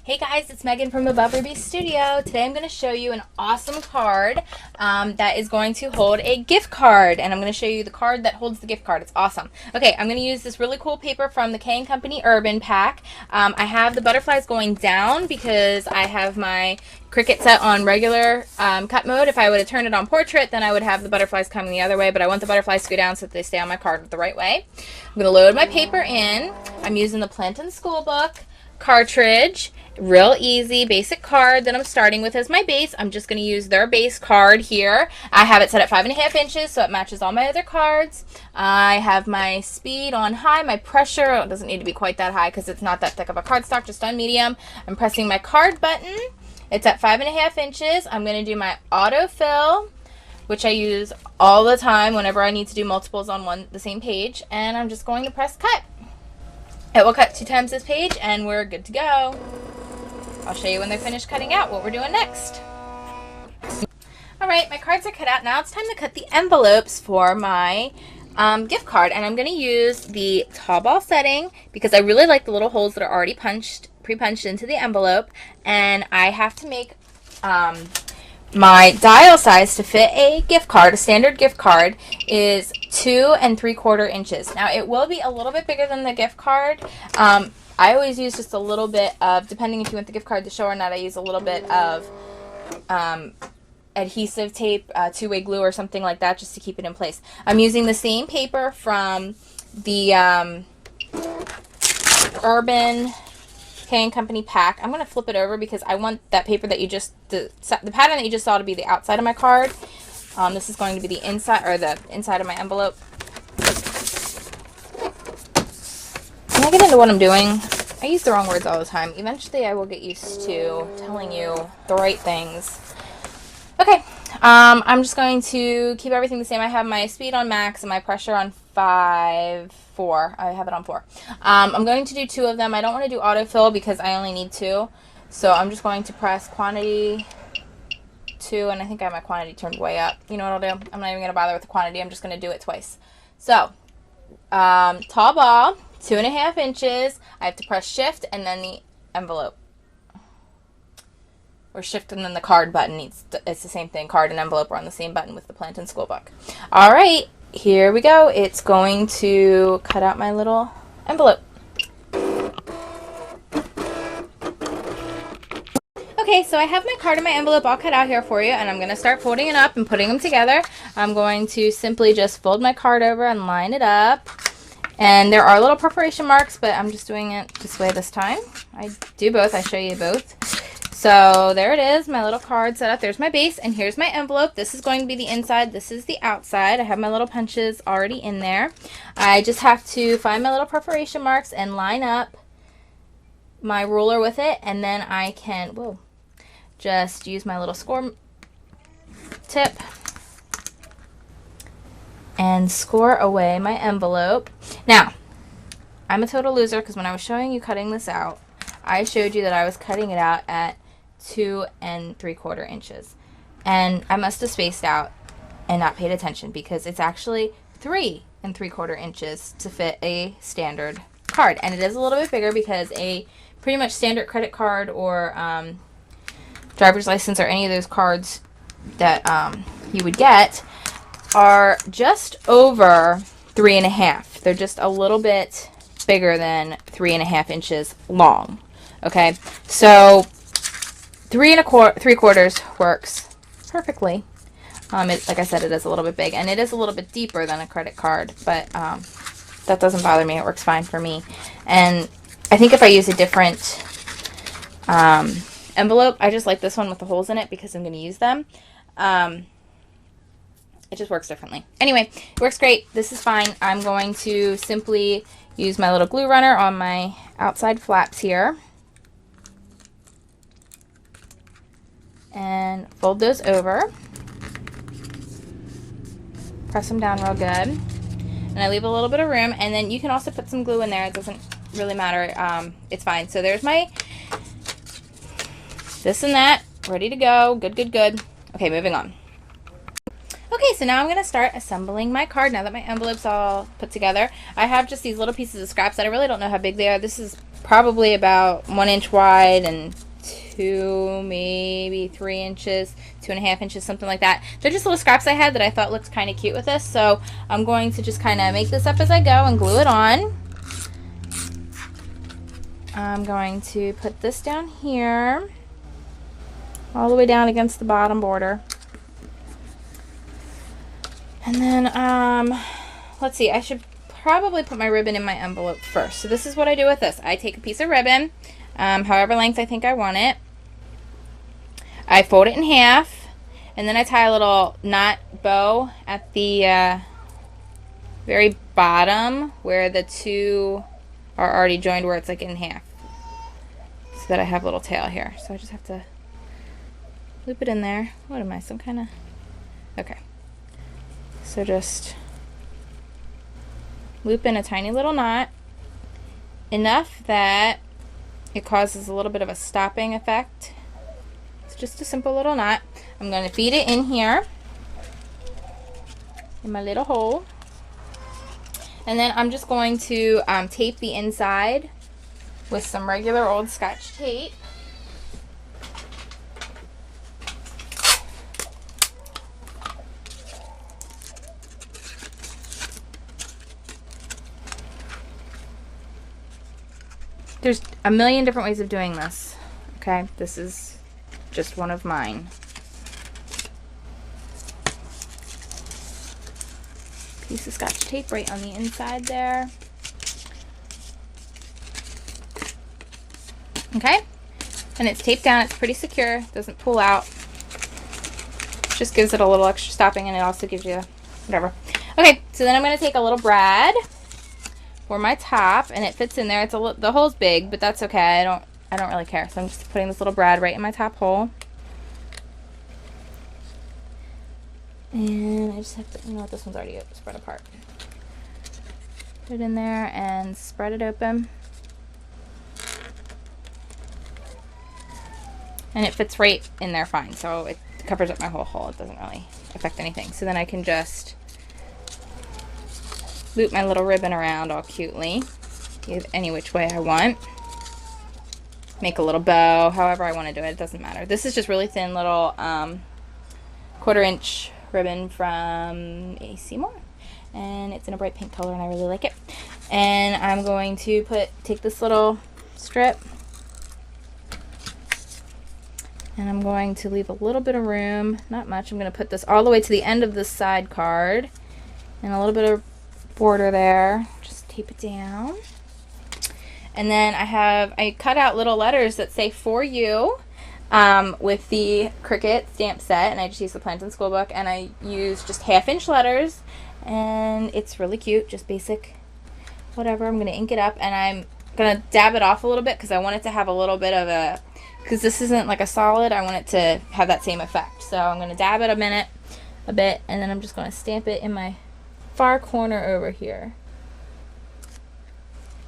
Hey guys, it's Megan from Above Ruby Studio. Today I'm going to show you an awesome card that is going to hold a gift card. And I'm going to show you the card that holds the gift card. It's awesome. Okay, I'm going to use this really cool paper from the K & Company Urban Pack. I have the butterflies going down because I have my Cricut set on regular cut mode. If I would have turned it on portrait, then I would have the butterflies coming the other way, but I want the butterflies to go down so that they stay on my card the right way. I'm going to load my paper in. I'm using the Plantin School Book cartridge. Real easy, basic card that I'm starting with as my base. I'm just going to use their base card here. I have it set at 5.5 inches, so it matches all my other cards. I have my speed on high, my pressure, it doesn't need to be quite that high because it's not that thick of a cardstock, just on medium. I'm pressing my card button. It's at 5.5 inches. I'm going to do my autofill, which I use all the time whenever I need to do multiples on the same page, and I'm just going to press cut. It will cut 2 times this page and we're good to go. I'll show you when they're finished cutting out what we're doing next. Alright, my cards are cut out. Now it's time to cut the envelopes for my gift card. And I'm going to use the tall ball setting because I really like the little holes that are already pre-punched into the envelope. And I have to make my dial size to fit a gift card, a standard gift card, is 2 3/4 inches. Now it will be a little bit bigger than the gift card. I always use just a little bit of, depending if you want the gift card to show or not, I use a little bit of adhesive tape, two-way glue or something like that just to keep it in place. I'm using the same paper from the Urban K & Company pack. I'm going to flip it over because I want that paper that you just, the pattern that you just saw to be the outside of my card. This is going to be the inside, or the inside of my envelope. When I get into what I'm doing, I use the wrong words all the time. Eventually I will get used to telling you the right things. Okay, I'm just going to keep everything the same. I have my speed on max and my pressure on 4. I have it on 4. I'm going to do 2 of them. I don't want to do autofill because I only need 2. So I'm just going to press quantity 2, and I think I have my quantity turned way up. You know what I'll do? I'm not even going to bother with the quantity. I'm just going to do it twice. So, tall ball, 2.5 inches. I have to press shift and then the envelope. Or shift and then the card button. It's the same thing. Card and envelope are on the same button with the Plantin School Book. Alright, here we go. It's going to cut out my little envelope. Okay, so I have my card and my envelope all cut out here for you, and I'm going to start folding it up and putting them together. I'm going to simply just fold my card over and line it up. And there are little perforation marks, but I'm just doing it this way this time. I do both. I show you both. So there it is, my little card set up. There's my base, and here's my envelope. This is going to be the inside. This is the outside. I have my little punches already in there. I just have to find my little perforation marks and line up my ruler with it, and then I can, just use my little score tip and score away my envelope. Now, I'm a total loser because when I was showing you cutting this out, I showed you that I was cutting it out at 2 3/4 inches. And I must have spaced out and not paid attention because it's actually 3 3/4 inches to fit a standard card. And it is a little bit bigger because a pretty much standard credit card or driver's license or any of those cards that you would get are just over 3.5. They're just a little bit bigger than 3.5 inches long. Okay, so 3 3/4 works perfectly. Like I said, it is a little bit big, and it is a little bit deeper than a credit card, but that doesn't bother me. It works fine for me. And I think if I use a different envelope, I just like this one with the holes in it because I'm going to use them. It just works differently. Anyway, it works great. This is fine. I'm going to simply use my little glue runner on my outside flaps here and fold those over. Press them down real good. And I leave a little bit of room, and then you can also put some glue in there. It doesn't really matter. It's fine. So there's my this and that, ready to go. Good, good, good. Okay, moving on. Okay, so now I'm going to start assembling my card now that my envelope's all put together. I have just these little pieces of scraps that I really don't know how big they are. This is probably about 1 inch wide and 2, maybe 3 inches, 2.5 inches, something like that. They're just little scraps I had that I thought looked kind of cute with this. So I'm going to just kind of make this up as I go and glue it on. I'm going to put this down here, all the way down against the bottom border. And then, let's see, I should probably put my ribbon in my envelope first. So this is what I do with this. I take a piece of ribbon, however length I think I want it. I fold it in half, and then I tie a little knot bow at the very bottom where the two are already joined, where it's like in half, so that I have a little tail here. So I just have to loop it in there. What am I, some kind of... Okay. So just loop in a tiny little knot, enough that it causes a little bit of a stopping effect. It's just a simple little knot. I'm going to feed it in here in my little hole, and then I'm just going to tape the inside with some regular old Scotch tape. There's a million different ways of doing this, okay? This is just one of mine. Piece of Scotch tape right on the inside there. Okay? And it's taped down. It's pretty secure. Doesn't pull out. Just gives it a little extra stopping, and it also gives you whatever. Okay, so then I'm going to take a little brad for my top, and it fits in there. It's the hole's big, but that's okay. I don't really care. So I'm just putting this little brad right in my top hole. And I just have to, you know what, this one's already spread apart. Put it in there and spread it open. And it fits right in there fine. So it covers up my whole hole. It doesn't really affect anything. So then I can just loop my little ribbon around all cutely, any which way I want. Make a little bow, however I want to do it. It doesn't matter. This is just really thin little 1/4 inch ribbon from A. Seymour, and it's in a bright pink color, and I really like it. And I'm going to take this little strip, and I'm going to leave a little bit of room, not much. I'm going to put this all the way to the end of this side card, and a little bit of border there. Just tape it down. And then I cut out little letters that say "For You" with the Cricut stamp set, and I just used the Plantain School Book, and I used just 1/2 inch letters, and it's really cute, just basic whatever. I'm going to ink it up, and I'm going to dab it off a little bit because I want it to have a little bit of a, because this isn't like a solid, I want it to have that same effect. So I'm going to dab it a bit, and then I'm just going to stamp it in my far corner over here.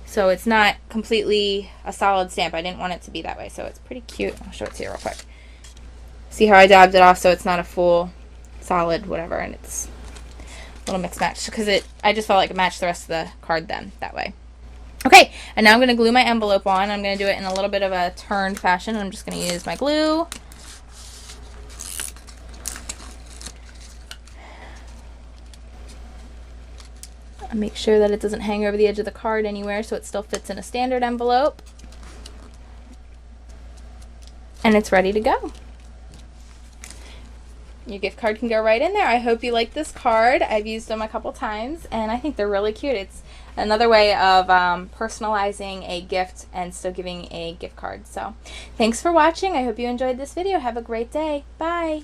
So it's not completely a solid stamp. I didn't want it to be that way, so it's pretty cute. I'll show it to you real quick. See how I dabbed it off so it's not a full solid whatever, and it's a little mixed match because I just felt like it matched the rest of the card then that way. Okay, and now I'm going to glue my envelope on. I'm going to do it in a little bit of a turned fashion. I'm just going to use my glue. Make sure that it doesn't hang over the edge of the card anywhere, so it still fits in a standard envelope. And it's ready to go. Your gift card can go right in there. I hope you like this card. I've used them a couple times, and I think they're really cute. It's another way of personalizing a gift and still giving a gift card. So thanks for watching. I hope you enjoyed this video. Have a great day. Bye.